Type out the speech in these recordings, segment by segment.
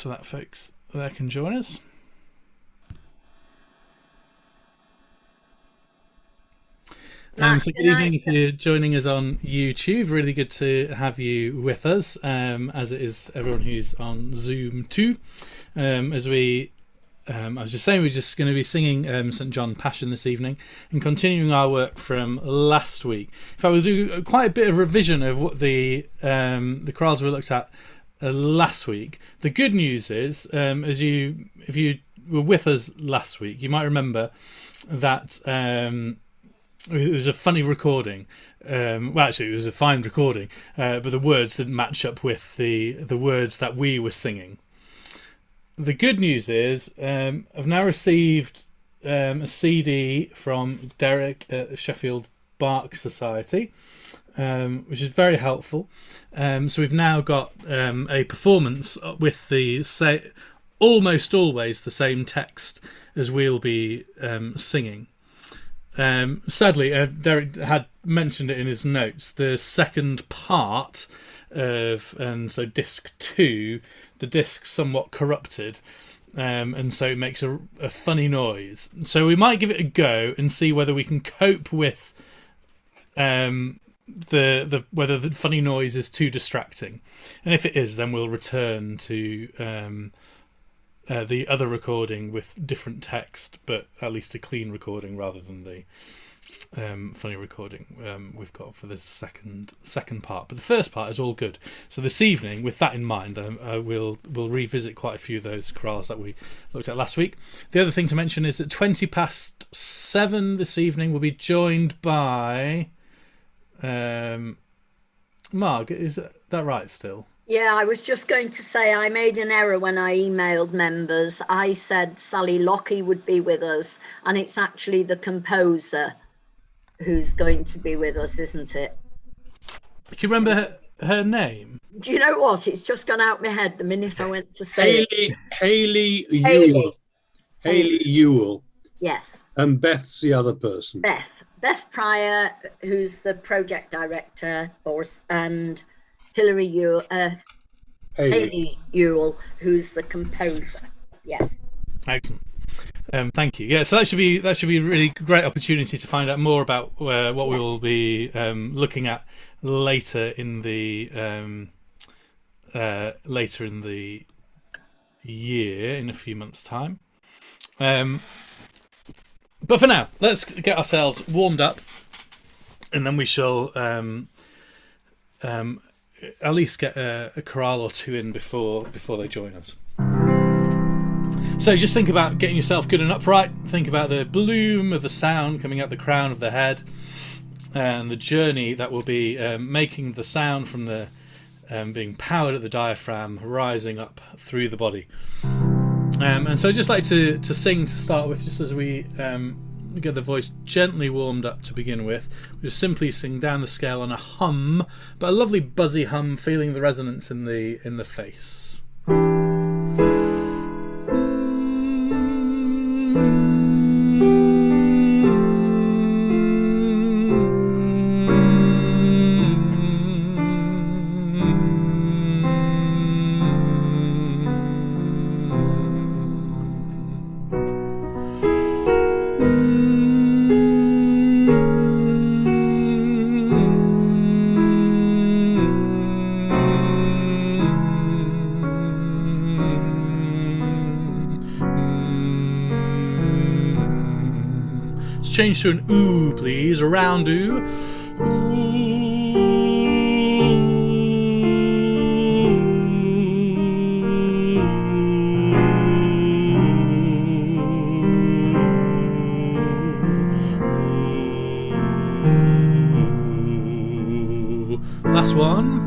so that folks there can join us. So good evening if you're joining us on YouTube. Really good to have you with us, as it is everyone who's on Zoom too. As we, I was just saying, we're just going to be singing St John Passion this evening and continuing our work from last week. In fact, we'll do quite a bit of revision of what the chorales we looked at last week. The good news is, if you were with us last week, you might remember that it was a funny recording. Well, actually, it was a fine recording, but the words didn't match up with the words that we were singing. The good news is, I've now received a CD from Derek at the Sheffield Bark Society, which is very helpful. So we've now got a performance with almost always the same text as we'll be singing. Sadly, Derek had mentioned it in his notes, the second part of, and so disc 2, the disc's somewhat corrupted, and so it makes a funny noise. So we might give it a go and see whether we can cope with whether the funny noise is too distracting, and if it is, then we'll return to the other recording with different text, but at least a clean recording rather than the funny recording we've got for the second part. But the first part is all good. So this evening, with that in mind, we'll revisit quite a few of those chorales that we looked at last week. The other thing to mention is at 7:20 this evening, we'll be joined by Marg. Is that right still? Yeah, I was just going to say I made an error when I emailed members. I said Sally Lockie would be with us, and it's actually the composer who's going to be with us, isn't it? Do you remember her name? Do you know what? It's just gone out my head the minute I went to say Haley Ewell. Haley Ewell. Yes. And Beth's the other person. Beth Pryor, who's the project director, and Hilary Ewell, Haley Ewell, who's the composer. Yes. Excellent. Thank you. Yeah, so that should be a really great opportunity to find out more about what we will be looking at later in the year, in a few months' time. But for now, let's get ourselves warmed up, and then we shall at least get a chorale or two in before they join us. So just think about getting yourself good and upright. Think about the bloom of the sound coming out the crown of the head, and the journey that will be making the sound from the being powered at the diaphragm, rising up through the body. And so I'd just like to sing to start with, just as we get the voice gently warmed up to begin with. We just simply sing down the scale on a hum, but a lovely buzzy hum, feeling the resonance in the face. Change to an ooh, please. A round ooh. Last one.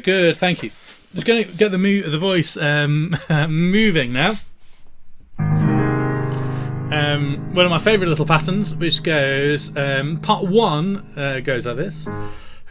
Good, thank you. Just going to get the voice moving now. One of my favourite little patterns, which goes, part 1 goes like this.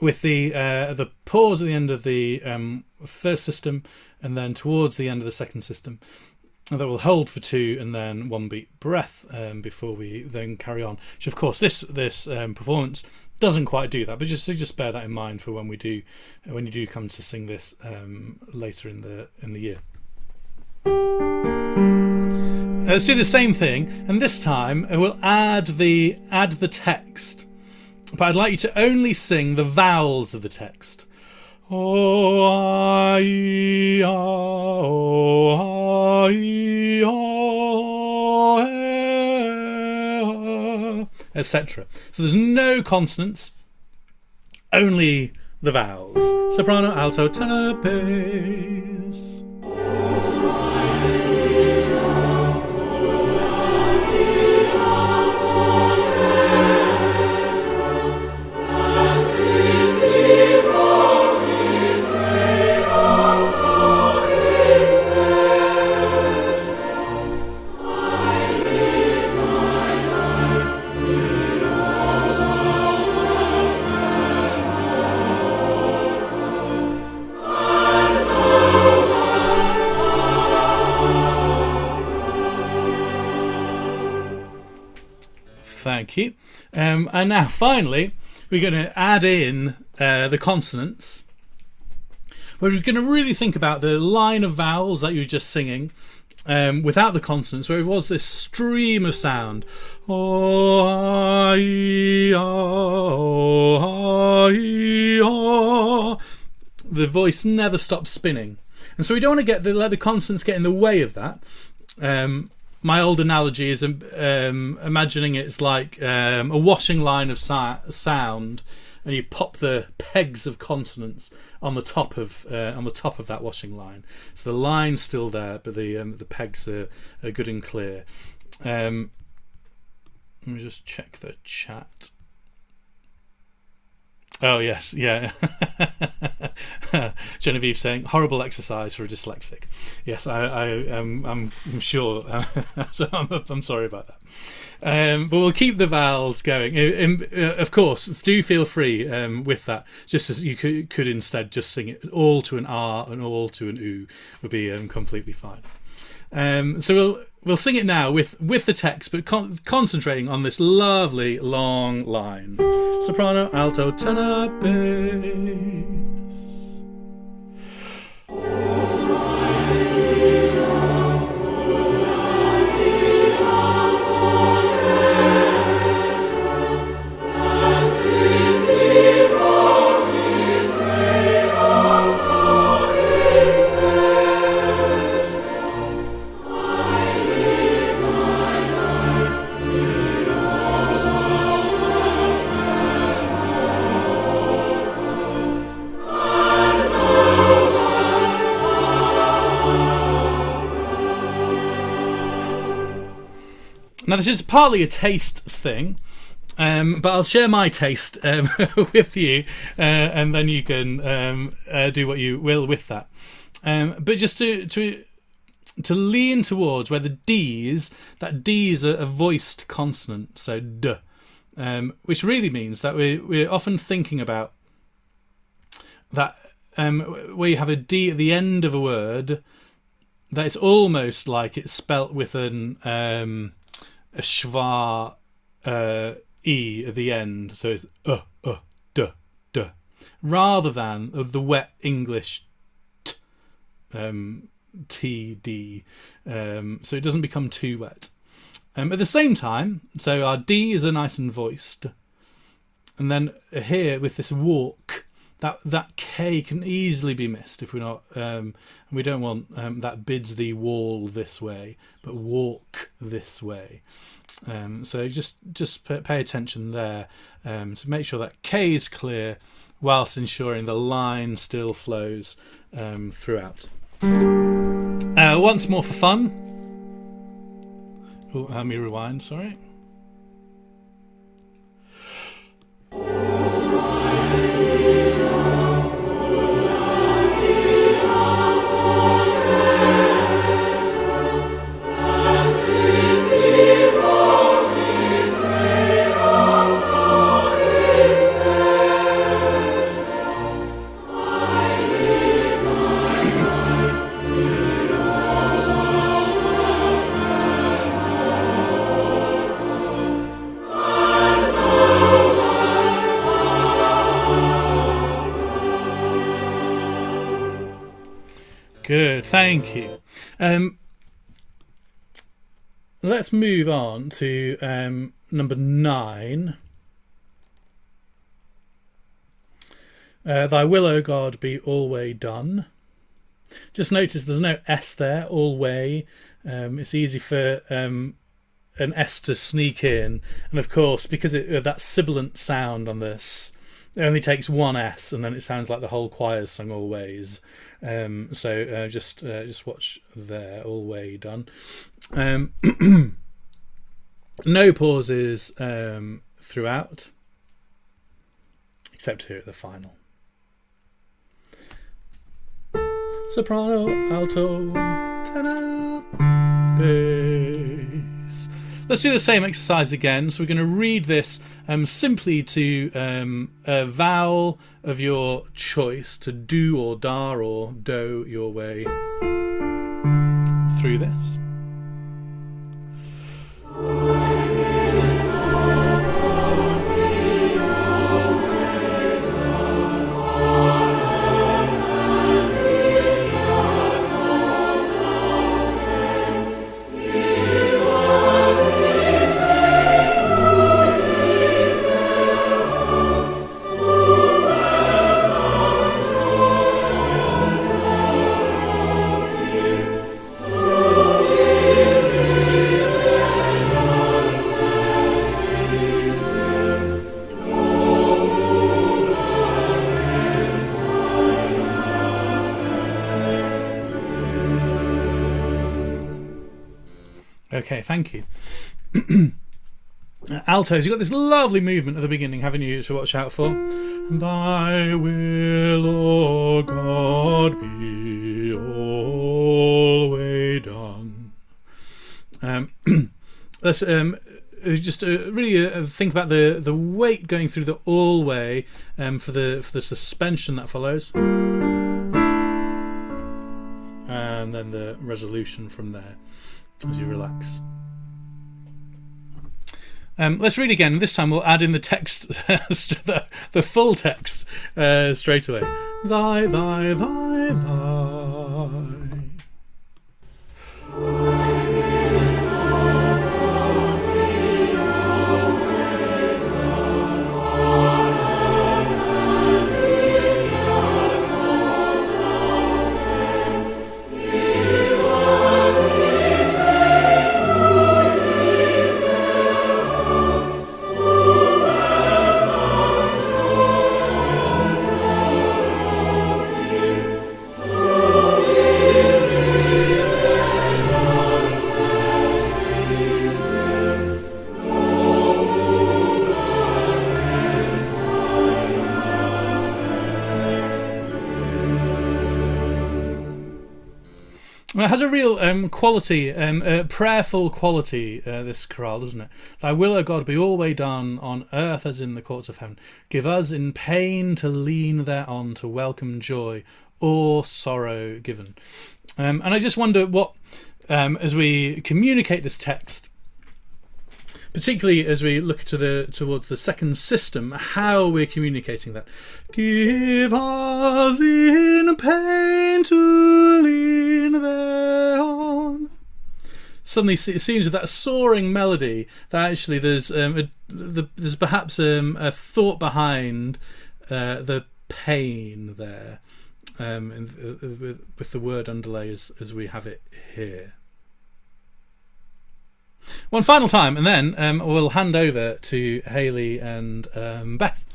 with the pause at the end of the first system, and then towards the end of the second system. And that will hold for 2 and then 1 beat breath before we then carry on. Which, of course, this performance doesn't quite do that, but just bear that in mind for when you do come to sing this later in the year. Let's do the same thing, and this time we'll add the text, but I'd like you to only sing the vowels of the text. O, I, O, I, O, etc. So there's no consonants, only the vowels. Soprano, alto, tenor, bass. Thank you. And now finally we're going to add in the consonants, where we're going to really think about the line of vowels that you were just singing without the consonants, where it was this stream of sound. O, I, O, I, O. The voice never stops spinning, and so we don't want to let the consonants get in the way of that. My old analogy is imagining it's like a washing line of sound, and you pop the pegs of consonants on the top of that washing line. So the line's still there, but the pegs are good and clear. Let me just check the chat. Oh yes, yeah. Genevieve saying horrible exercise for a dyslexic. Yes, I'm sure. So I'm sorry about that. But we'll keep the vowels going. Of course, do feel free with that. Just as you could instead just sing it all to an R and all to an U would be completely fine. So we'll sing it now with the text, but concentrating on this lovely long line. Soprano, alto, tenor, bass. Now this is partly a taste thing, but I'll share my taste with you, and then you can do what you will with that. But just to lean towards where the D's, that D is a voiced consonant, so D, which really means that we're often thinking about that where you have a D at the end of a word, that it's almost like it's spelt with a schwa e at the end, so it's d, rather than the wet English td, so it doesn't become too wet. At the same time, so our D is a nice and voiced, and then here with this walk, that K can easily be missed if we're not. We don't want that bids thee wall this way, but walk this way. So just pay attention there to make sure that K is clear, whilst ensuring the line still flows throughout. Once more for fun. Oh, let me rewind. Sorry. Good, thank you. Let's move on to number 9. Thy will, O God, be alway done. Just notice there's no S there, alway. It's easy for an S to sneak in. And of course, because of that sibilant sound on this, it only takes one S, and then it sounds like the whole choir's sung always. So just watch there, alway done. No pauses throughout, except here at the final. Soprano, alto, tenor, bass. Let's do the same exercise again. So we're going to read this simply to a vowel of your choice, to do or da or do your way through this. Okay, thank you. Altos, you've got this lovely movement at the beginning, haven't you, to watch out for? Thy will, O God, be alway done. Let's just really think about the weight going through the alway for the suspension that follows, and then the resolution from there as you relax. Let's read again. This time we'll add in the text, the full text straight away. Thy, thy, thy, thy. It has a real quality, prayerful quality, this choral, doesn't it? Thy will, O God, be alway done on earth as in the courts of heaven. Give us in pain to lean thereon, to welcome joy or sorrow given. And I just wonder what, as we communicate this text, particularly as we look towards the second system, how we're communicating that. Give us in pain to lean thereon. Suddenly it seems with that soaring melody that actually there's perhaps a thought behind the pain there, with the word underlay as we have it here. One final time, and then we'll hand over to Hayley and Beth.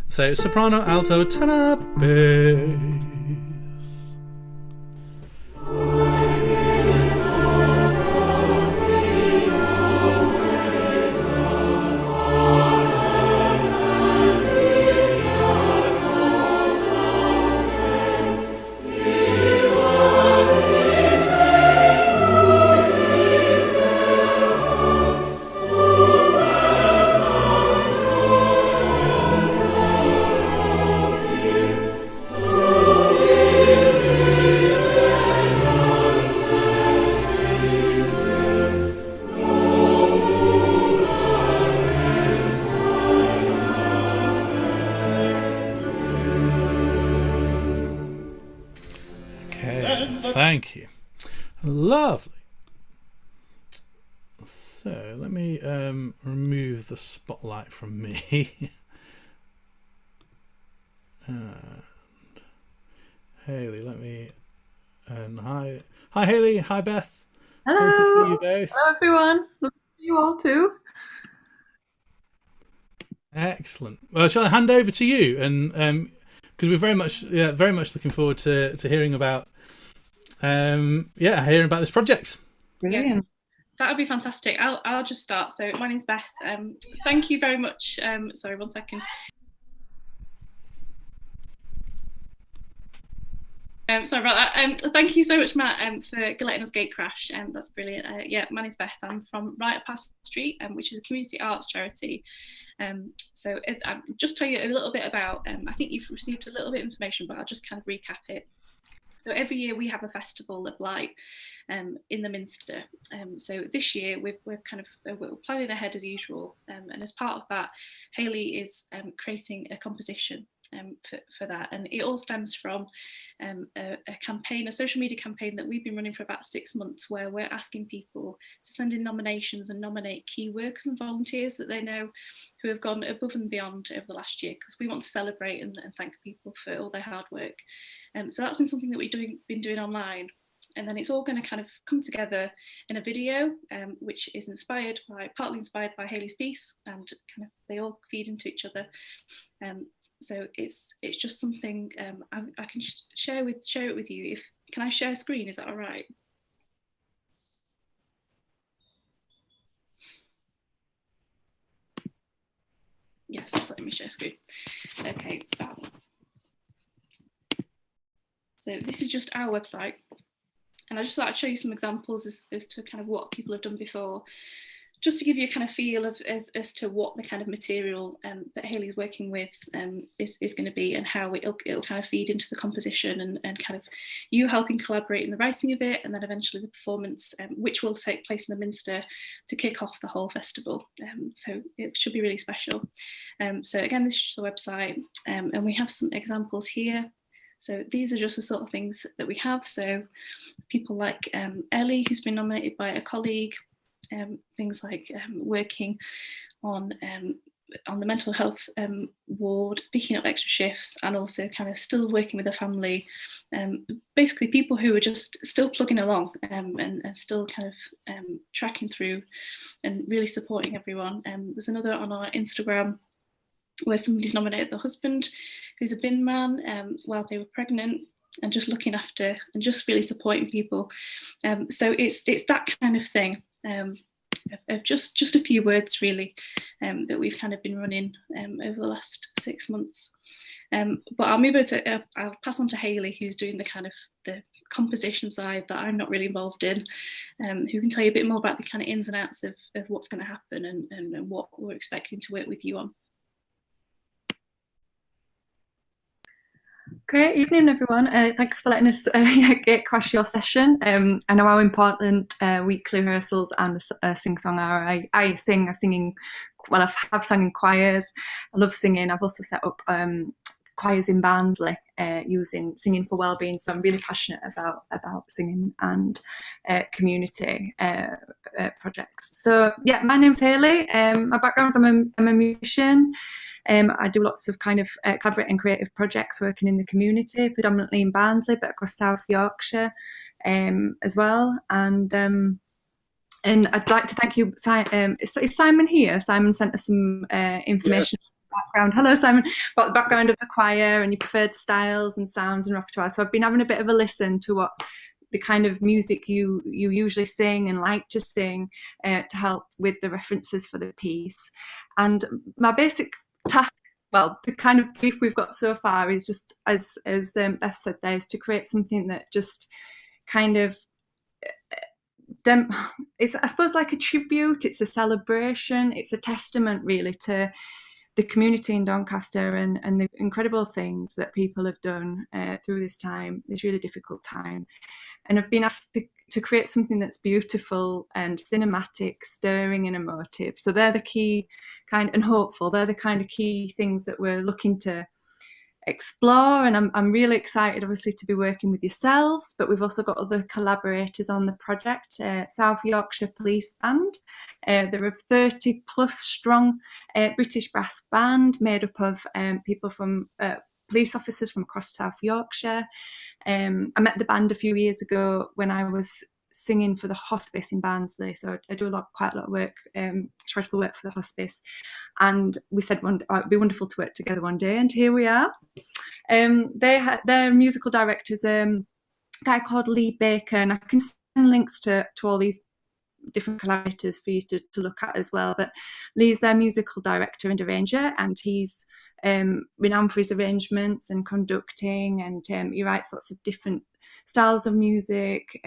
So soprano, alto, tenor, bass. Thank you. Lovely. So let me remove the spotlight from me. And Hayley, let me. And hi, Hayley. Hi, Beth. Hello. Good to see you both. Hello, everyone. Love to see you all too. Excellent. Well, shall I hand over to you? And because we're very much looking forward to hearing about hearing about this project. Brilliant. Yeah, that would be fantastic. I'll just start. So my name's Beth. Thank you very much. Sorry, 1 second. Sorry about that. Thank you so much, Matt, for letting us gate crash. That's brilliant. My name's Beth. I'm from Right Past Street, which is a community arts charity. So I'll just tell you a little bit about. I think you've received a little bit of information, but I'll just kind of recap it. So every year we have a festival of light in the Minster. So this year we're planning ahead as usual, and as part of that, Hayley is creating a composition for that, and it all stems from a campaign, a social media campaign that we've been running for about 6 months, where we're asking people to send in nominations and nominate key workers and volunteers that they know who have gone above and beyond over the last year, because we want to celebrate and thank people for all their hard work. So that's been something that we've been doing online. And then it's all going to kind of come together in a video, which is partly inspired by Hayley's piece, and kind of they all feed into each other. So it's just something I can share it with you. Can I share screen? Is that all right? Yes, let me share screen. Okay, so this is just our website. And I just thought I'd show you some examples as to kind of what people have done before, just to give you a kind of feel as to what the kind of material that Hayley's working with is going to be, and how it'll kind of feed into the composition, and kind of you helping collaborate in the writing of it, and then eventually the performance, which will take place in the Minster to kick off the whole festival. So it should be really special. So again, this is just the website, and we have some examples here. So these are just the sort of things that we have. So people like Ellie, who's been nominated by a colleague, things like working on the mental health ward, picking up extra shifts, and also kind of still working with a family. Basically people who are just still plugging along and still kind of tracking through and really supporting everyone. There's another on our Instagram where somebody's nominated the husband, who's a bin man, while they were pregnant, and just looking after and just really supporting people. So it's that kind of thing, of just a few words really, that we've kind of been running over the last 6 months. But I'll move over to, I'll pass on to Hayley, who's doing the kind of the composition side that I'm not really involved in, who can tell you a bit more about the kind of ins and outs of what's going to happen and what we're expecting to work with you on. Great evening, everyone. Thanks for letting us gate crash your session. I know how important weekly rehearsals and sing-song are. I sing, well, I have sung in choirs. I love singing. I've also set up choirs in Barnsley using Singing for Wellbeing. So I'm really passionate about singing and community projects. So yeah, my name's Hayley. My background is I'm a musician. I do lots of kind of collaborating creative projects working in the community, predominantly in Barnsley, but across South Yorkshire as well. And I'd like to thank you. Is Simon here? Simon sent us some information. Yeah. Background. Hello, Simon. About the background of the choir and your preferred styles and sounds and repertoire. So I've been having a bit of a listen to what the kind of music you usually sing and like to sing to help with the references for the piece. And my basic task, well, the kind of brief we've got so far is just, as Beth said there, is to create something that just kind of it's, I suppose, like a tribute. It's a celebration. It's a testament really to the community in Doncaster and the incredible things that people have done through this really difficult time. And I've been asked to create something that's beautiful and cinematic, stirring and emotive. So they're the key kind, and hopeful, they're the kind of key things that we're looking to explore. And I'm really excited, obviously, to be working with yourselves, but we've also got other collaborators on the project, South Yorkshire Police Band. They're a 30 plus strong British brass band made up of people from police officers from across South Yorkshire. I met the band a few years ago when I was singing for the hospice in Barnsley, so I do quite a lot of work, charitable work for the hospice, and we said it'd be wonderful to work together one day, and here we are. Their musical director's a guy called Lee Baker, and I can send links to all these different collaborators for you to look at as well. But Lee's their musical director and arranger, and he's renowned for his arrangements and conducting, and he writes lots of different styles of music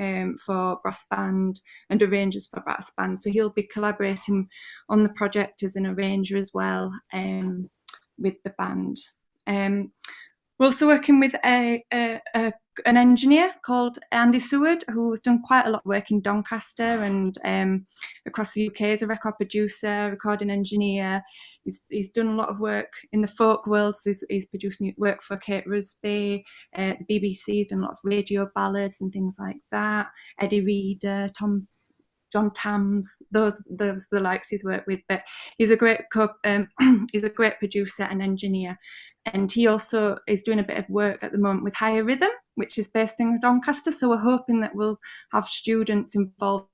for brass band and arranges for brass band. So he'll be collaborating on the project as an arranger as well with the band. We're also working with an engineer called Andy Seward, who's done quite a lot of work in Doncaster and across the UK as a record producer, recording engineer. He's done a lot of work in the folk world, so he's produced work for Kate Rusby, the BBC. He's done a lot of radio ballads and things like that. Eddie Reader, John Tams, those the likes he's worked with. But he's a great he's a great producer and engineer, and he also is doing a bit of work at the moment with Higher Rhythm, which is based in Doncaster. So we're hoping that we'll have students involved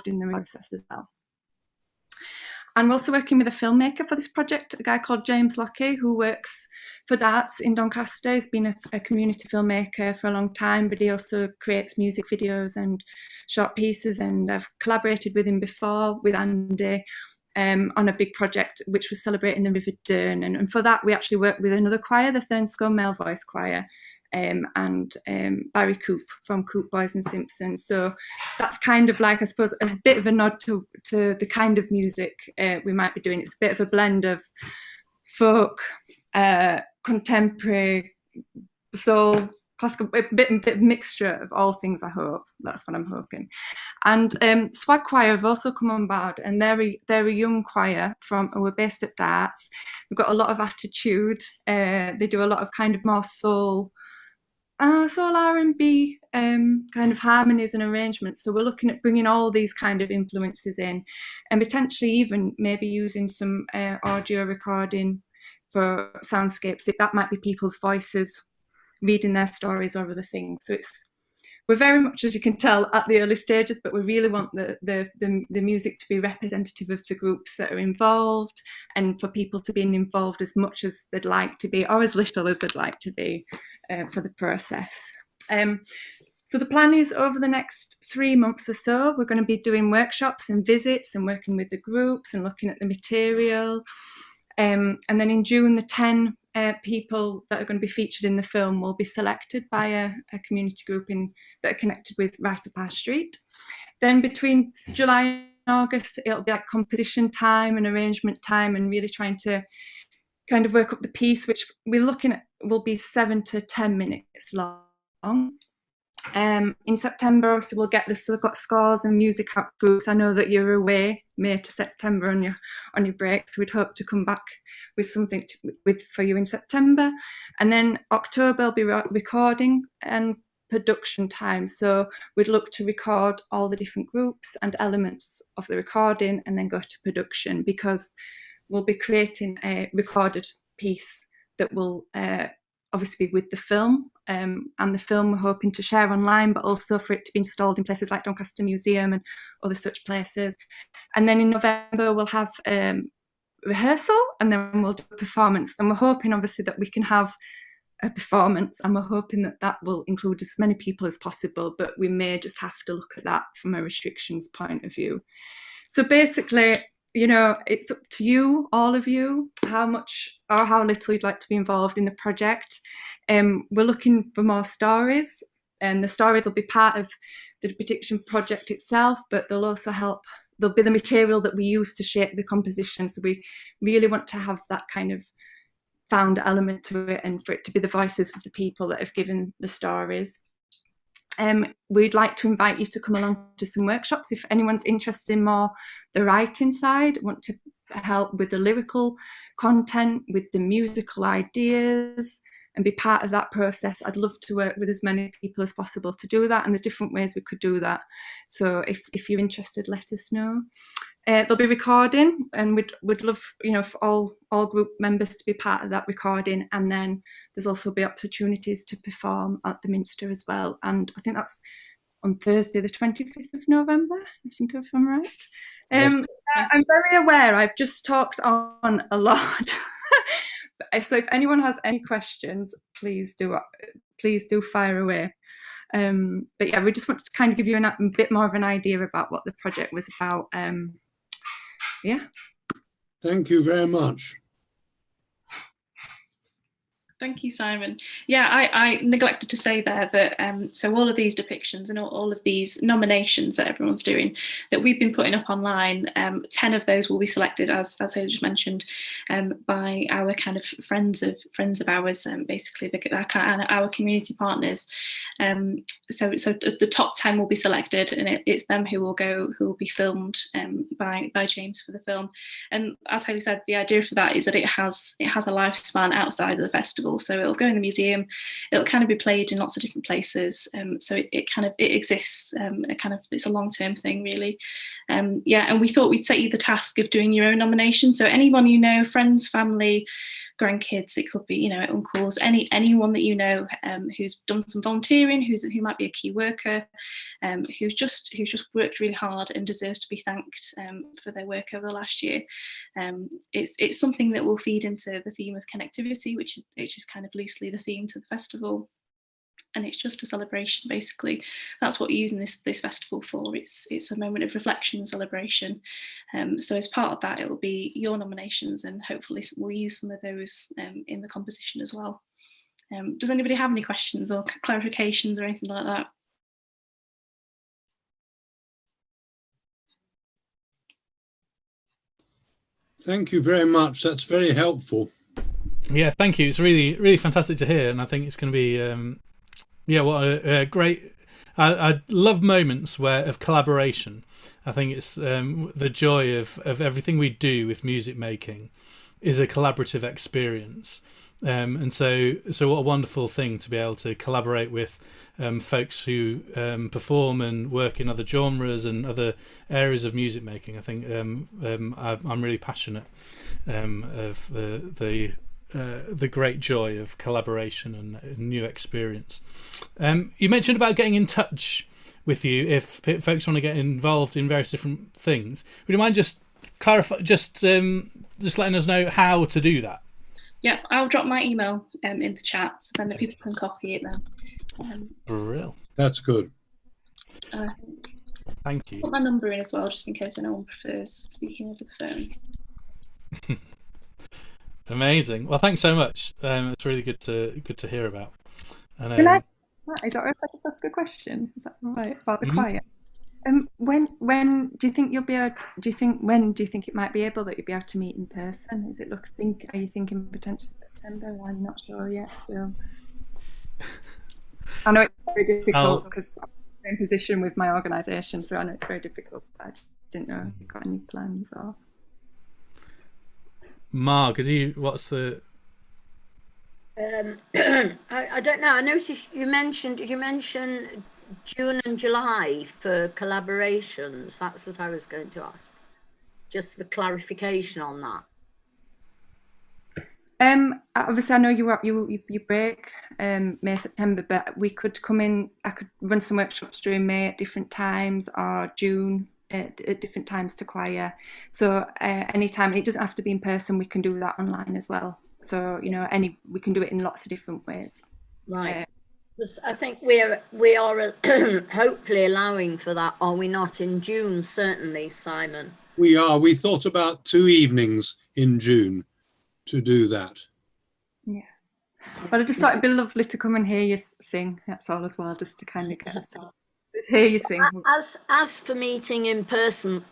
in the process as well. And we're also working with a filmmaker for this project, a guy called James Lockie, who works for Darts in Doncaster. He's been a community filmmaker for a long time, but he also creates music videos and short pieces. And I've collaborated with him before, with Andy, on a big project which was celebrating the River Dearn. And for that, we actually worked with another choir, the Thurnscoe Male Voice Choir, and Barry Coop from Coop Boys and Simpsons. So that's kind of like, I suppose, a bit of a nod to the kind of music we might be doing. It's a bit of a blend of folk, contemporary, soul, classical, a bit mixture of all things, I hope. That's what I'm hoping. And Swag Choir have also come on board, and they're a young choir who are based at Darts. They've got a lot of attitude. They do a lot of kind of more soul R&B kind of harmonies and arrangements. So we're looking at bringing all these kind of influences in, and potentially even maybe using some audio recording for soundscapes. That might be people's voices reading their stories or other things. So we're very much, as you can tell, at the early stages, but we really want the music to be representative of the groups that are involved, and for people to be involved as much as they'd like to be, or as little as they'd like to be, for the process. So the plan is, over the next 3 months or so, we're going to be doing workshops and visits and working with the groups and looking at the material. And then in June, the 10 people that are going to be featured in the film will be selected by a community group that are connected with Right Up Our Street. Then between July and August, it'll be like composition time and arrangement time, and really trying to kind of work up the piece, which we're looking at will be 7 to 10 minutes long. In September, obviously, we'll get the scores and music out groups. I know that you're away May to September on your break, so we'd hope to come back with something for you in September. And then October will be recording and production time. So we'd look to record all the different groups and elements of the recording and then go to production, because we'll be creating a recorded piece that will obviously be with the film. And the film we're hoping to share online, but also for it to be installed in places like Doncaster Museum and other such places. And then in November we'll have rehearsal, and then we'll do a performance. And we're hoping obviously that we can have a performance, and we're hoping that will include as many people as possible, but we may just have to look at that from a restrictions point of view. So basically, you know, it's up to you, all of you, how much or how little you'd like to be involved in the project. We're looking for more stories, and the stories will be part of the prediction project itself, but they'll also they'll be the material that we use to shape the composition. So we really want to have that kind of found element to it, and for it to be the voices of the people that have given the stories. We'd like to invite you to come along to some workshops if anyone's interested in more the writing side, want to help with the lyrical content, with the musical ideas, and be part of that process. I'd love to work with as many people as possible to do that, and there's different ways we could do that. So if you're interested, let us know. There'll be recording, and we'd love, you know, for all group members to be part of that recording, and then there's also be opportunities to perform at the Minster as well. And I think that's on Thursday, the 25th of November, I think if I'm right. I'm very aware I've just talked on a lot. So if anyone has any questions, please do fire away. But yeah, we just wanted to kind of give you a bit more of an idea about what the project was about. Yeah. Thank you very much. Thank you, Simon. Yeah, I neglected to say there that so all of these depictions and all of these nominations that everyone's doing that we've been putting up online, 10 of those will be selected, as I just mentioned, by our kind of friends of ours, basically our community partners. So the top 10 will be selected, and it's them who will be filmed by James for the film. And as Hayley said, the idea for that is that it has a lifespan outside of the festival. So it'll go in the museum, it'll kind of be played in lots of different places. So it exists, it's a long-term thing really. Yeah, and we thought we'd set you the task of doing your own nomination. So anyone you know, friends, family, grandkids, it could be, you know, uncles, anyone that you know who's done some volunteering, who might be a key worker, who's just worked really hard and deserves to be thanked for their work over the last year. It's something that will feed into the theme of connectivity, which is kind of loosely the theme to the festival. And it's just a celebration, basically. That's what you're using this festival for. It's a moment of reflection and celebration. So as part of that, it will be your nominations, and hopefully we'll use some of those in the composition as well. Does anybody have any questions or clarifications or anything like that? Thank you very much. That's very helpful. Yeah, thank you. It's really, really fantastic to hear, and I think it's going to be, what a great. I love moments of collaboration. I think it's the joy of everything we do with music making is a collaborative experience, and so what a wonderful thing to be able to collaborate with folks who perform and work in other genres and other areas of music making. I think I'm really passionate of the great joy of collaboration and new experience. You mentioned about getting in touch with you if folks want to get involved in various different things. Would you mind just clarify, just letting us know how to do that? Yeah, I'll drop my email in the chat, so then the people can copy it then. Brilliant. That's good. Thank you. Put my number in as well, just in case anyone prefers speaking over the phone. Amazing. Well, thanks so much. It's really good to hear about. And, is that right? If I just ask a question? Is that right about the choir? When do you think you'll be able? When do you think it might be able that you'll be able to meet in person? Are you thinking potentially September? Why are you not sure yet? Still, I know it's very difficult because I'm in position with my organisation, so I know it's very difficult. But I didn't know if you've got any plans or. Mark, what's the? I don't know. I noticed you mentioned. Did you mention June and July for collaborations? That's what I was going to ask. Just for clarification on that. Obviously, I know you break May, September, but we could come in. I could run some workshops during May at different times, or June at different times to choir. So anytime, it doesn't have to be in person. We can do that online as well. So we can do it in lots of different ways. Right. I think we are hopefully allowing for that, are we not? In June, certainly, Simon. We are. We thought about 2 evenings in June to do that. Yeah. But I just thought it'd be lovely to come and hear you sing. That's all as well, just to kind of get hear you sing. As for meeting in person,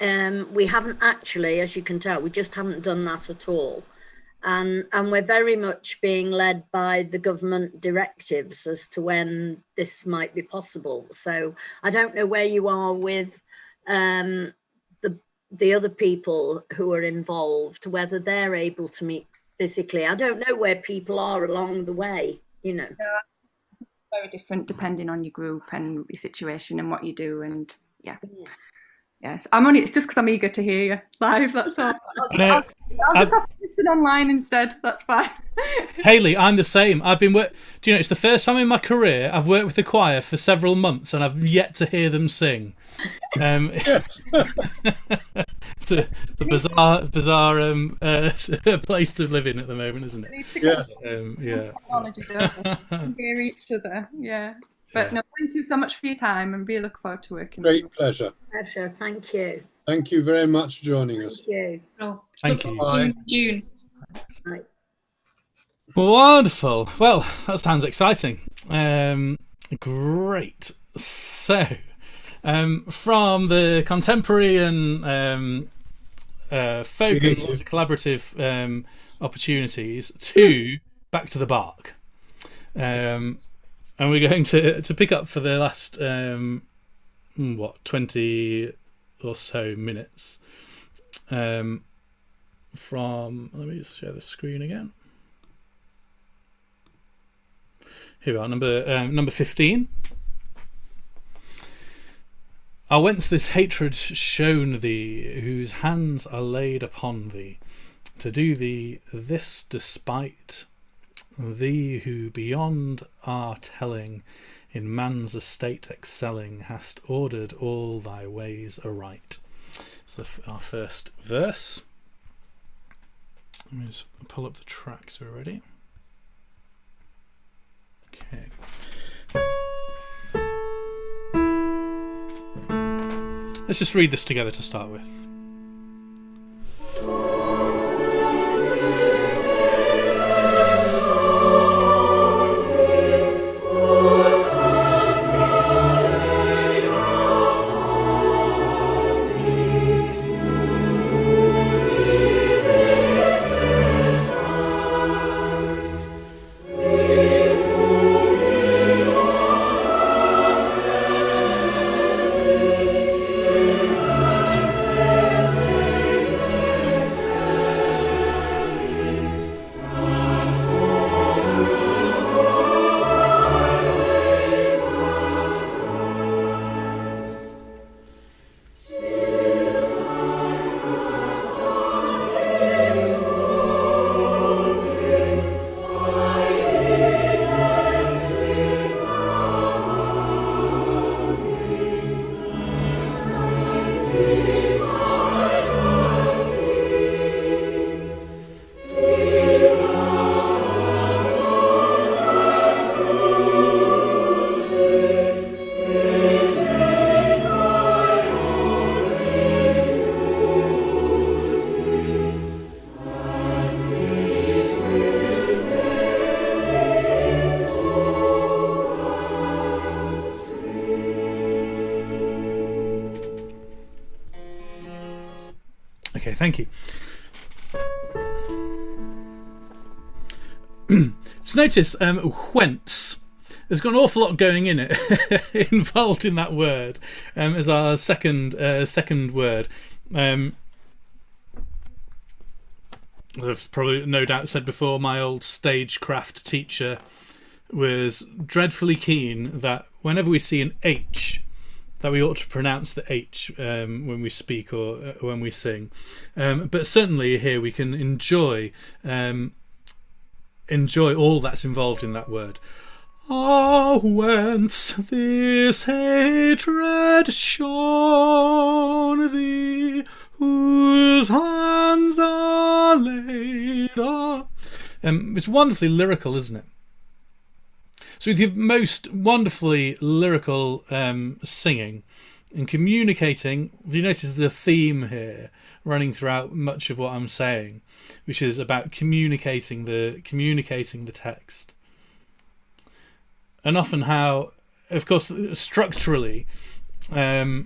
we haven't actually, as you can tell, we just haven't done that at all. And we're very much being led by the government directives as to when this might be possible. So I don't know where you are with the other people who are involved, whether they're able to meet physically. I don't know where people are along the way. you know. Very different depending on your group and your situation and what you do, and yeah. Yes, it's just because I'm eager to hear you live. That's all. I'll just have to listen online instead. That's fine. Haley, I'm the same. Do you know, it's the first time in my career I've worked with the choir for several months and I've yet to hear them sing. It's a bizarre place to live in at the moment, isn't it? Yeah. Technology, don't hear each other. Yeah. But no, thank you so much for your time, and really look forward to working with you. Great pleasure. Pleasure. Thank you. Thank you very much for joining us. Thank you. Oh, Thank you. Bye. June. Right. Wonderful. Well, that sounds exciting. Great. So, from the contemporary and folk and lots of collaborative opportunities to back to the bark. And we're going to pick up for the last 20 or so minutes from, let me just share the screen again. Here we are, number 15. Ah, whence this hatred shown thee, whose hands are laid upon thee, to do thee this despite? Thee who beyond our telling, in man's estate excelling, hast ordered all thy ways aright. It's our first verse. Let me just pull up the tracks already. Okay. Let's just read this together to start with. Okay, thank you. So notice whence. There's got an awful lot going in it involved in that word as our second word. I've probably no doubt said before, my old stagecraft teacher was dreadfully keen that whenever we see an H, that we ought to pronounce the H when we speak or when we sing. But certainly here we can enjoy all that's involved in that word. Ah, whence this hatred shown thee, whose hands are laid up. It's wonderfully lyrical, isn't it? So with your most wonderfully lyrical singing and communicating, you notice the theme here running throughout much of what I'm saying, which is about communicating the text. And often how, of course, structurally, after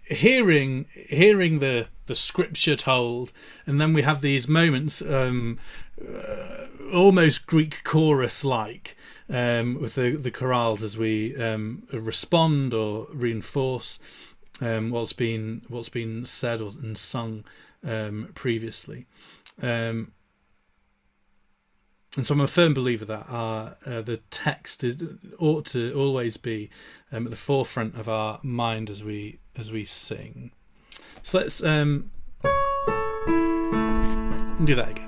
hearing the scripture told, and then we have these moments almost Greek chorus-like with the chorales as we respond or reinforce what's been said and sung previously. And so I'm a firm believer that the text ought to always be at the forefront of our mind as we sing. So let's do that again.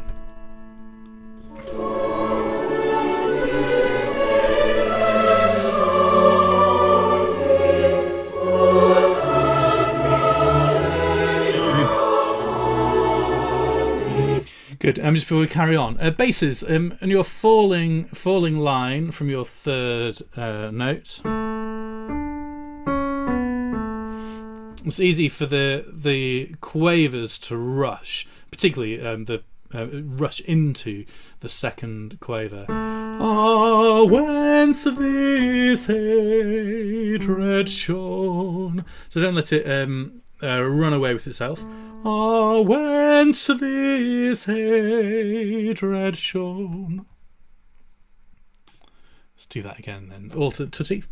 Good. Just before we carry on, basses, and your falling line from your third note. It's easy for the quavers to rush, particularly the rush into the second quaver. Ah, whence this hatred shone? So don't let it run away with itself. Ah, whence this hatred shone? Let's do that again then. All to tutti.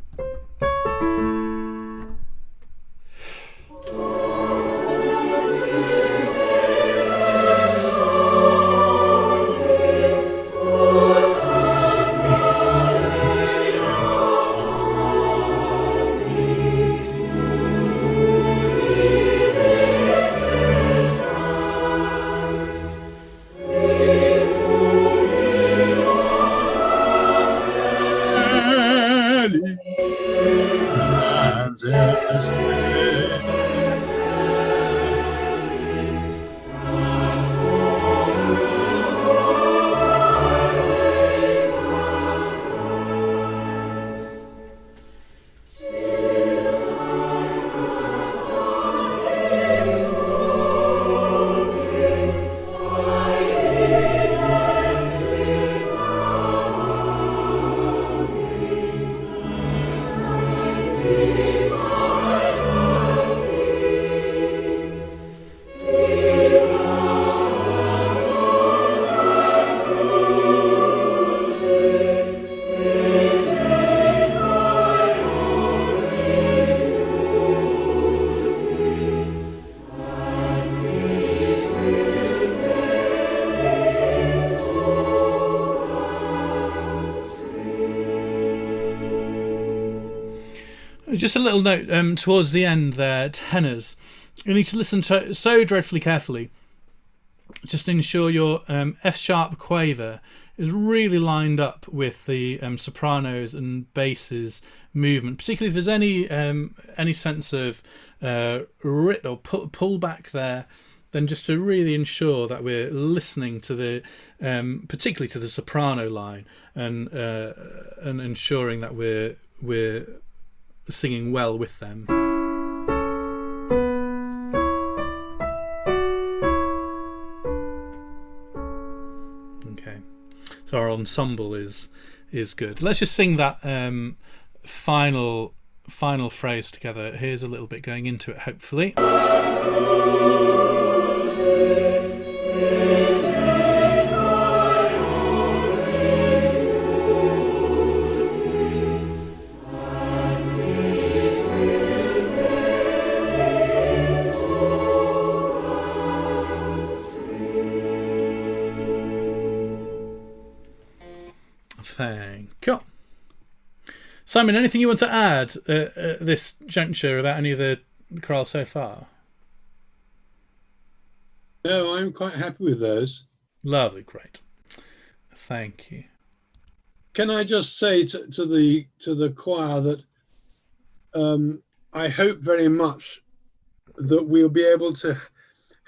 Just a little note towards the end there, tenors. You need to listen to so dreadfully carefully. Just ensure your F sharp quaver is really lined up with the sopranos and basses movement. Particularly if there's any sense of writ or pull back there, then just to really ensure that we're listening to the, particularly to the soprano line, and ensuring that we're singing well with them. Okay, so our ensemble is good. Let's just sing that final phrase together. Here's a little bit going into it, hopefully. Thank you. Simon, anything you want to add at this juncture about any of the chorale so far? No, I'm quite happy with those. Lovely, great. Thank you. Can I just say to the choir that I hope very much that we'll be able to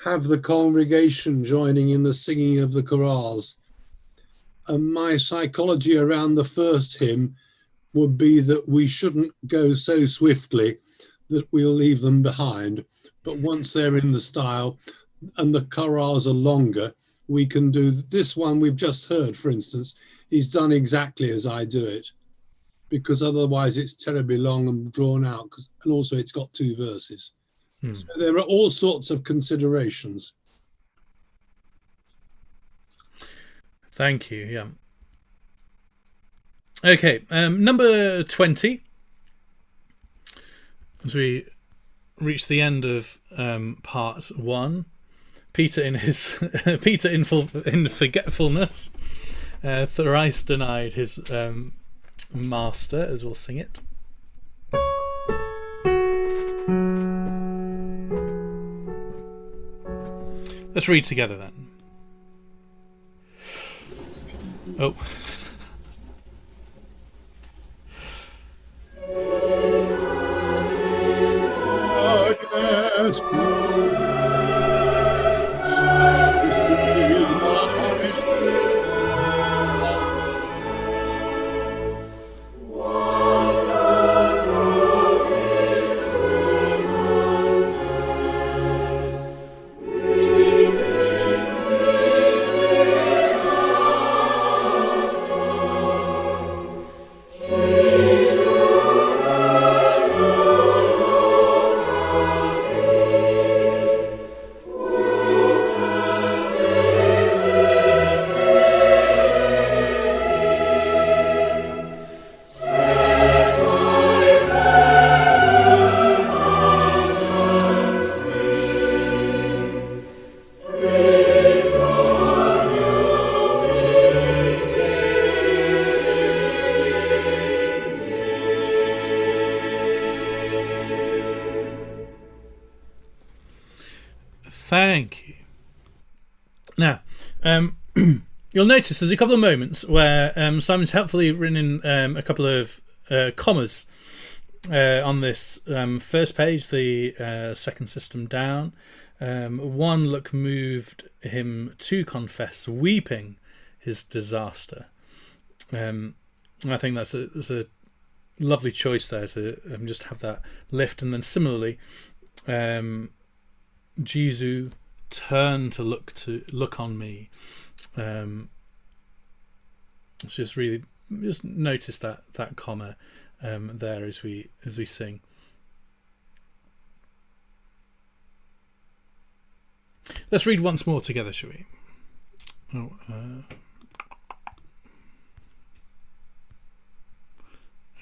have the congregation joining in the singing of the chorales. And my psychology around the first hymn would be that we shouldn't go so swiftly that we'll leave them behind. But once they're in the style and the chorales are longer, we can do this one we've just heard, for instance, is done exactly as I do it, because otherwise it's terribly long and drawn out, and also it's got two verses. So there are all sorts of considerations. Thank you. Yeah. Okay, number 20. As we reach the end of part one, Peter in his in forgetfulness thrice denied his master, as we'll sing it. Let's read together then. Oh. Thank you. Now, you'll notice there's a couple of moments where Simon's helpfully written in a couple of commas on this first page, the second system down. One look moved him to confess, weeping his disaster. I think that's a lovely choice there to just have that lift. And then similarly, Jesu, turn to look on me. It's just really just notice that comma there as we sing. Let's read once more together, shall we?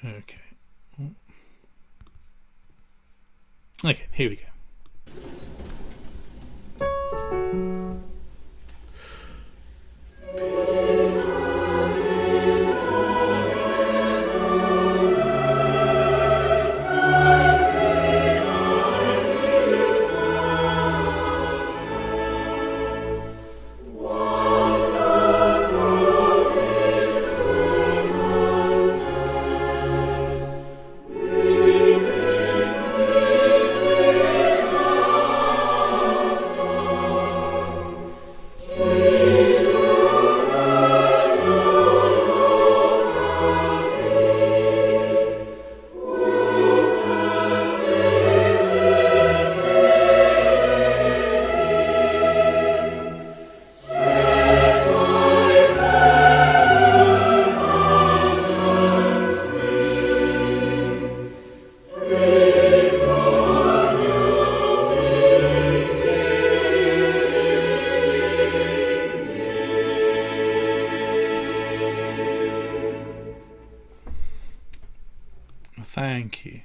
Okay. Okay, here we go. Thank you.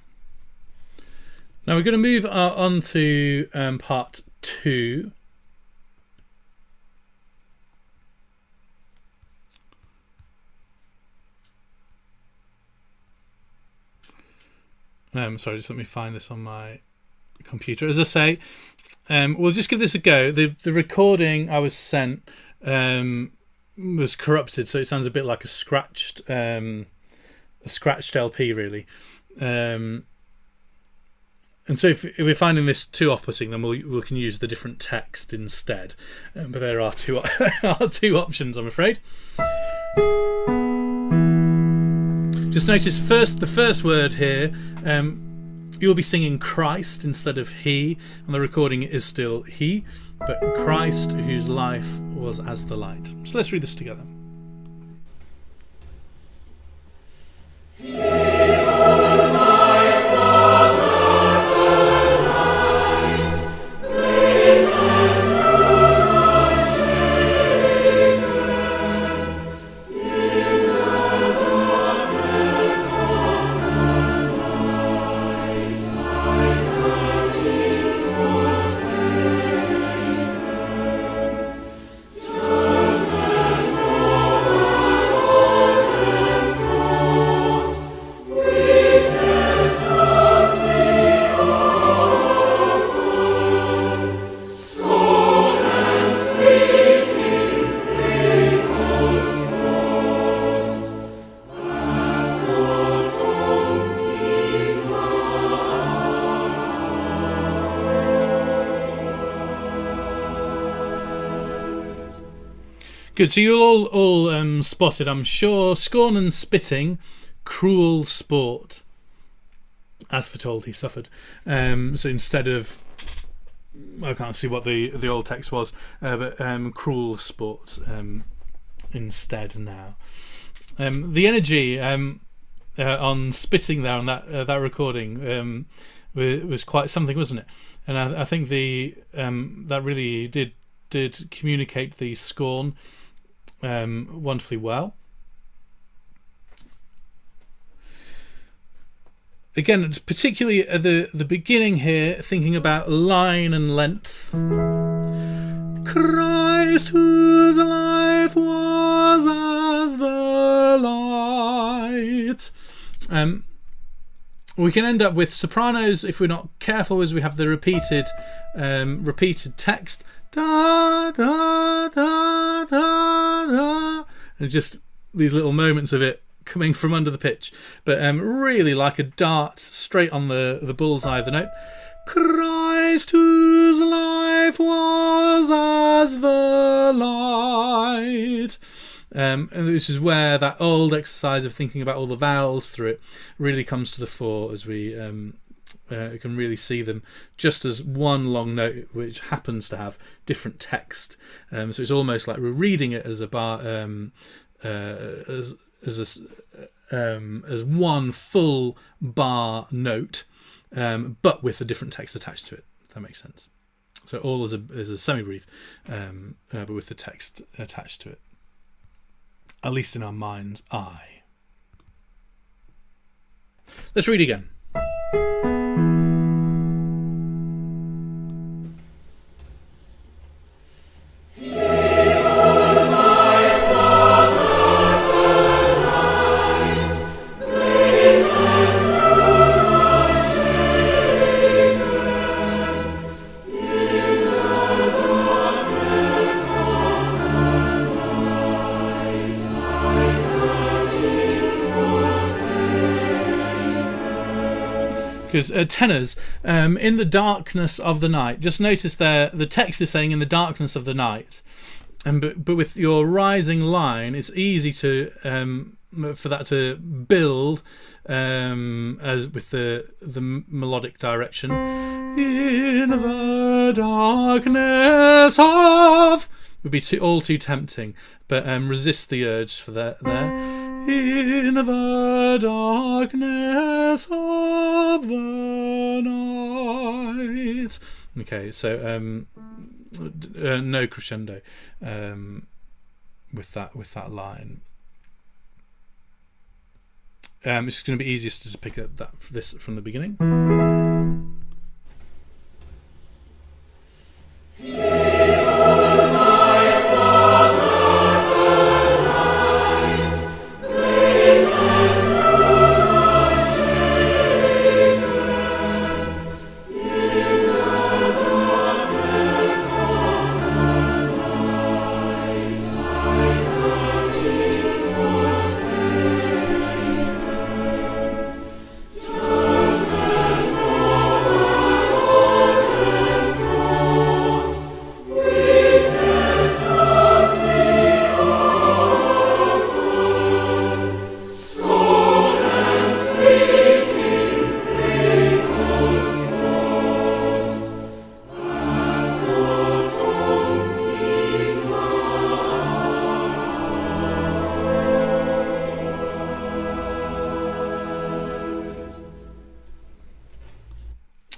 Now we're going to move on to part 2. Sorry, just let me find this on my computer. As I say, we'll just give this a go. The recording I was sent was corrupted, so it sounds a bit like a scratched LP, really. And so if we're finding this too off-putting, then we can use the different text instead. But there are two options, I'm afraid. Just notice the first word here. You'll be singing Christ instead of he, and the recording is still he, but Christ, whose life was as the light. So let's read this together. Judgment Good. So you're all spotted, I'm sure. Scorn and spitting, cruel sport. As foretold, he suffered. So instead of, I can't see what the old text was, but cruel sport instead now. The energy on spitting there on that recording was quite something, wasn't it? And I think that really did communicate the scorn wonderfully well. Again, particularly at the beginning here, thinking about line and length. Christ, whose life was as the light. We can end up with sopranos if we're not careful, as we have the repeated text. Da da da da da, and just these little moments of it coming from under the pitch, but really like a dart straight on the bullseye of the note. Christ, whose life was as the light. And this is where that old exercise of thinking about all the vowels through it really comes to the fore, as we can really see them just as one long note, which happens to have different text. So it's almost like we're reading it as a bar, as one full bar note, but with a different text attached to it. If that makes sense. So all as a semi-brief, but with the text attached to it. At least in our mind's eye. Let's read again. Because tenors, in the darkness of the night, just notice there the text is saying in the darkness of the night, but with your rising line, it's easy to for that to build as with the melodic direction. In the darkness of would be all too tempting, but resist the urge for that there. In the darkness of the night. Okay, so no crescendo with that line. It's going to be easiest to just pick up this from the beginning.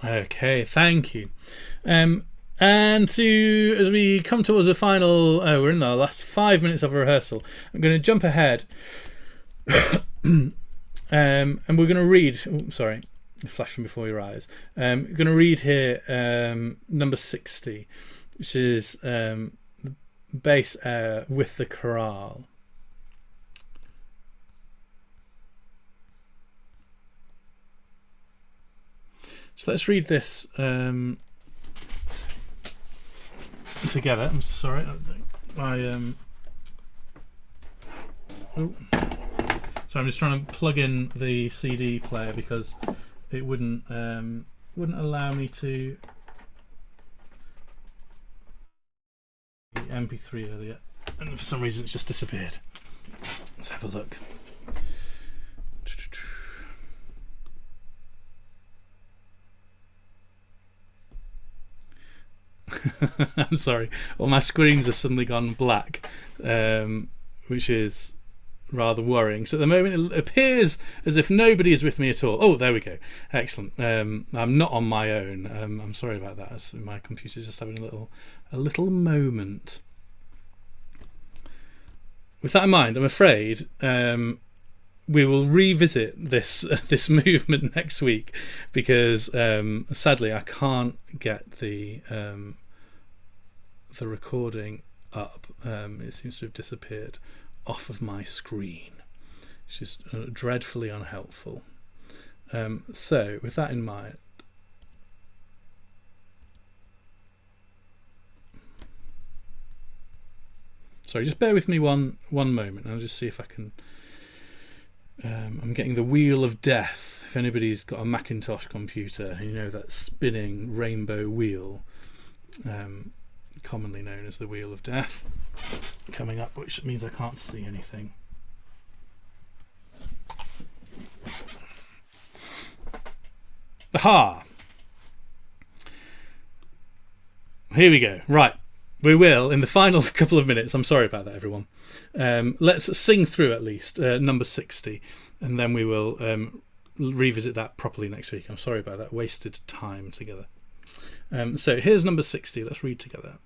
Okay, thank you. And as we come towards the final, we're in the last 5 minutes of rehearsal. I'm going to jump ahead, and we're going to read. Oh, sorry, a flash from before your eyes. We're going to read here number 60, which is the bass air with the choral. So let's read this together. I'm sorry. So I'm just trying to plug in the CD player because it wouldn't allow me to the MP3 earlier. and for some reason it's just disappeared. Let's have a look. I'm sorry. Well, my screens have suddenly gone black, which is rather worrying. So at the moment, it appears as if nobody is with me at all. Oh, there we go. Excellent. I'm not on my own. I'm sorry about that. My computer's just having a little moment. With that in mind, I'm afraid we will revisit this movement next week because sadly I can't get the recording up. It seems to have disappeared off of my screen, which is dreadfully unhelpful. So with that in mind, sorry, just bear with me one moment. I'll just see if I can. I'm getting the wheel of death. If anybody's got a Macintosh computer, you know that spinning rainbow wheel, commonly known as the wheel of death, coming up, which means I can't see anything. Aha! Here we go. Right. We will, in the final couple of minutes, I'm sorry about that, everyone. Let's sing through at least number 60, and then we will revisit that properly next week. I'm sorry about that wasted time together. So here's number 60. Let's read together.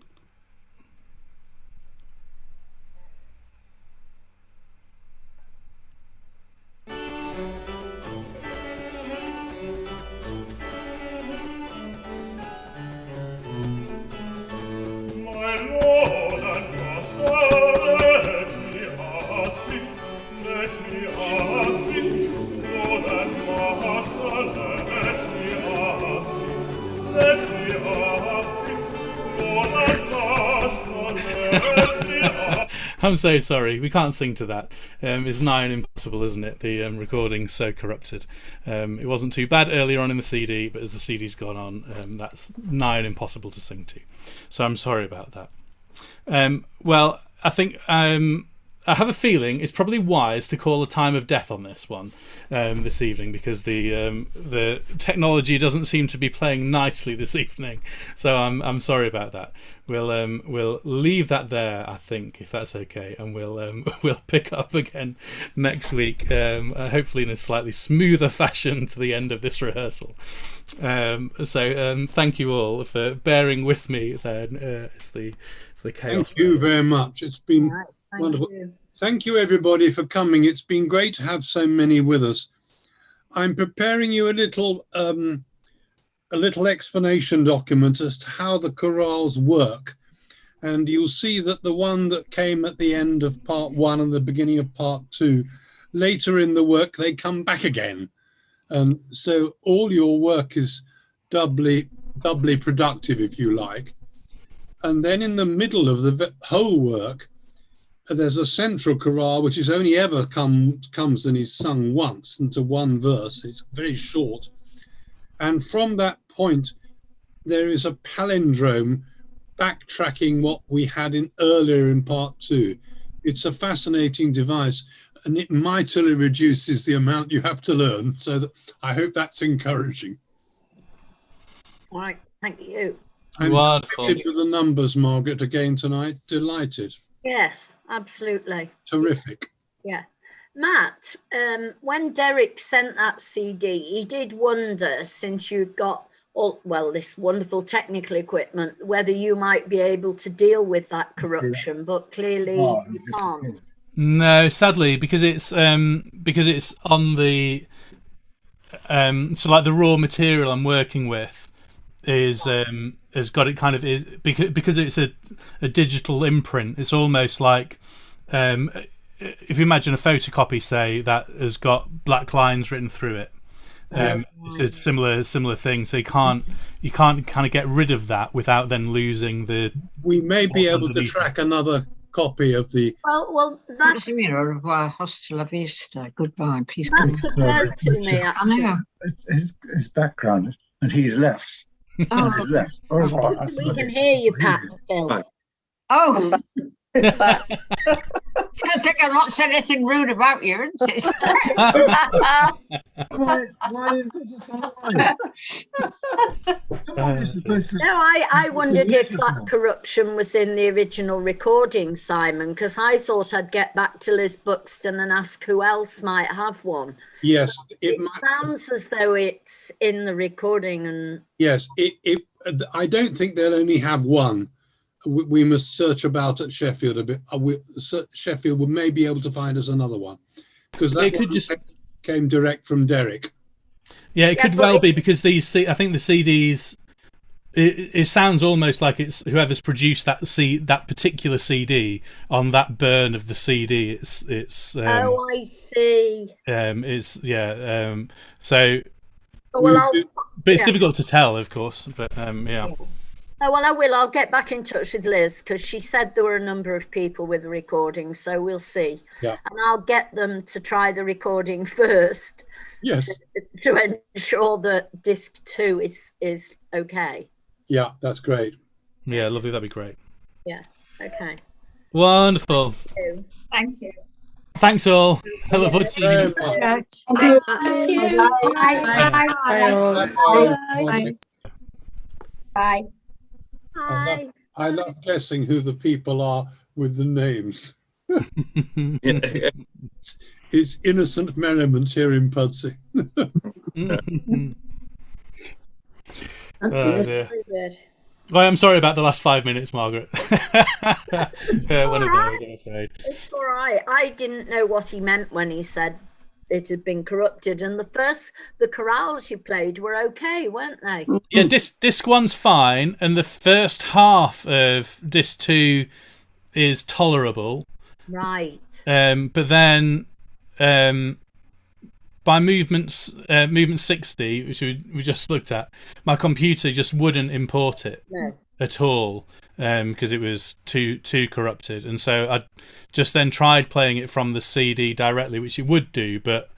I'm so sorry, we can't sing to that. It's nigh on impossible, isn't it? The recording's so corrupted. It wasn't too bad earlier on in the CD, but as the CD's gone on, that's nigh on impossible to sing to. So I'm sorry about that. Well, I think I have a feeling it's probably wise to call a time of death on this one this evening, because the technology doesn't seem to be playing nicely this evening. So I'm sorry about that. We'll leave that there, I think, if that's okay, and we'll pick up again next week, hopefully in a slightly smoother fashion to the end of this rehearsal. So thank you all for bearing with me. Then it's the chaos. Thank you very much. It's been wonderful. Thank you, everybody, for coming. It's been great to have so many with us. I'm preparing you a little explanation document as to how the chorales work. And you'll see that the one that came at the end of part 1 and the beginning of part 2, later in the work, they come back again. So all your work is doubly productive, if you like. And then in the middle of the whole work, there's a central chorale, which is only ever comes and is sung once into one verse. It's very short. And from that point, there is a palindrome backtracking what we had earlier in part 2. It's a fascinating device, and it mightily reduces the amount you have to learn. So I hope that's encouraging. All right, thank you. I'm delighted with the numbers, Margaret, again tonight. Delighted. Yes, absolutely. Terrific. Yeah. Matt, when Derek sent that CD, he did wonder, since you've got this wonderful technical equipment, whether you might be able to deal with that corruption, but clearly you can't. No, sadly, because it's on the so like the raw material I'm working with has got it kind of because it's a digital imprint. It's almost like if you imagine a photocopy, say, that has got black lines written through it. It's a similar thing. So you can't kind of get rid of that without then losing the. We may be able to track another copy of the. Well, that's hasta la vista. Goodbye. Peace. That's occurred to me. I know. His background, and he's left. Oh, he's left. We can hear you, Pat. Still. Oh, It's going to think I've not said anything rude about you, isn't it? Why is it so right? Someone is supposed to. No, I wondered if that corruption was in the original recording, Simon, because I thought I'd get back to Liz Buxton and ask who else might have one. Yes, It sounds as though it's in the recording, and yes. I don't think they'll only have one. We must search about at Sheffield a bit. Sheffield will may be able to find us another one, because that one came direct from Derek. Yeah, it could well be, because I think the CDs. It sounds almost like it's whoever's produced that particular CD on that burn of the CD. It's oh, I see. So. Well, but it's difficult to tell, of course. But yeah. Oh, well, I will. I'll get back in touch with Liz, because she said there were a number of people with the recording, so we'll see. Yeah. And I'll get them to try the recording first. Yes. To ensure that disc 2 is okay. Yeah, that's great. Yeah, lovely. That'd be great. Yeah. Okay. Wonderful. Thank you. Thanks all. I look forward to seeing you. Bye. Bye. I love guessing who the people are with the names. It's innocent merriment here in Pudsey. Oh, dear. Well, I'm sorry about the last 5 minutes, Margaret. One of those, I'm afraid. It's all right. I didn't know what he meant when he said it had been corrupted, and the chorales you played were okay, weren't they? Yeah, disc 1's fine, and the first half of disc 2 is tolerable. Right. But then by movement 60, which we just looked at, my computer just wouldn't import it at all, because it was too corrupted. And so I just then tried playing it from the CD directly, which it would do, but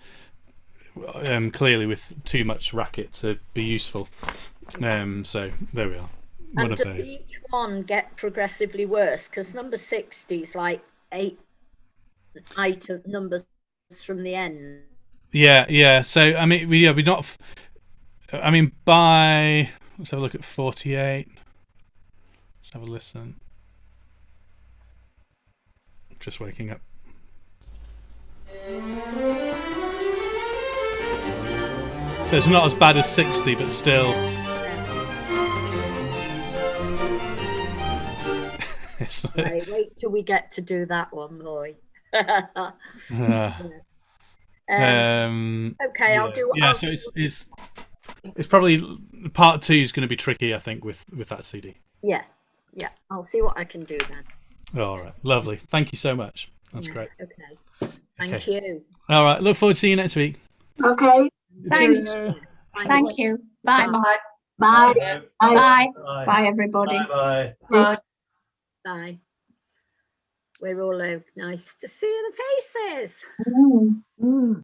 clearly with too much racket to be useful. So there we are. One of those. Does each one get progressively worse? Because number 60 is like 8 item numbers from the end. Yeah. So I mean, we're not. I mean, let's have a look at 48. Let's have a listen. Just waking up. So it's not as bad as 60, but still. Right, wait till we get to do that one, boy. Okay, I'll do. Yeah, so it's probably part 2 is going to be tricky, I think, with that CD. Yeah. I'll see what I can do then. All right, lovely. Thank you so much. That's great. Okay. Thank you. All right, look forward to seeing you next week. Okay. Thanks. Cheerio. Thank you. Bye. Bye. Bye. Bye. Bye, everybody. Bye. Bye. Bye. We're all nice to see the faces.